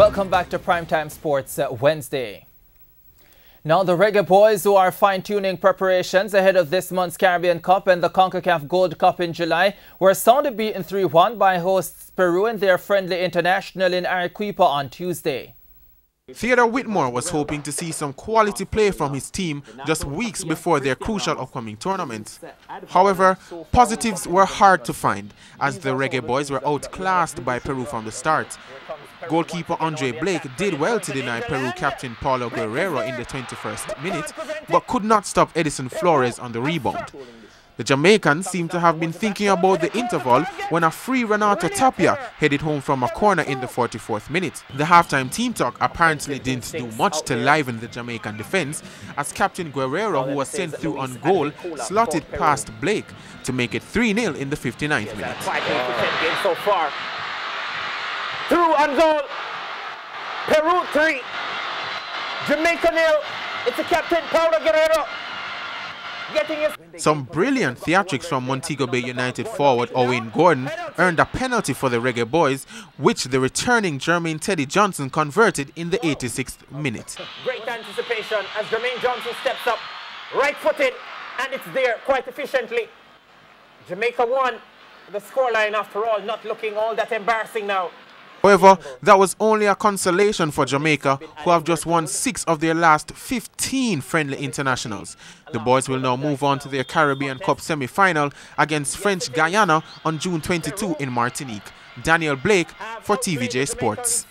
Welcome back to Primetime Sports Wednesday. Now the Reggae Boyz, who are fine-tuning preparations ahead of this month's Caribbean Cup and the CONCACAF Gold Cup in July, were soundly beaten 3-1 by hosts Peru in their friendly international in Arequipa on Tuesday. Theodore Whitmore was hoping to see some quality play from his team just weeks before their crucial upcoming tournament. However, positives were hard to find, as the Reggae Boyz were outclassed by Peru from the start. Goalkeeper Andre Blake did well to deny Peru captain Paulo Guerrero in the 21st minute, but could not stop Edison Flores on the rebound. The Jamaicans seem to have been thinking about the interval when a free Renato Tapia headed home from a corner in the 44th minute. The halftime team talk apparently didn't do much to liven the Jamaican defense, as Captain Guerrero, who was sent through on goal, slotted past Blake to make it 3-0 in the 59th minute. So far. Through on goal. Peru 3. Jamaica 0. It's the captain Paulo Guerrero. Some brilliant theatrics from Montego Bay United forward Owen Gordon earned a penalty for the Reggae Boyz, which the returning Jermaine Teddy Johnson converted in the 86th minute. Great anticipation as Jermaine Johnson steps up, right-footed, and it's there quite efficiently. Jamaica won. The scoreline, after all, not looking all that embarrassing now. However, that was only a consolation for Jamaica, who have just won 6 of their last 15 friendly internationals. The boys will now move on to their Caribbean Cup semi-final against French Guyana on June 22 in Martinique. Daniel Blake for TVJ Sports.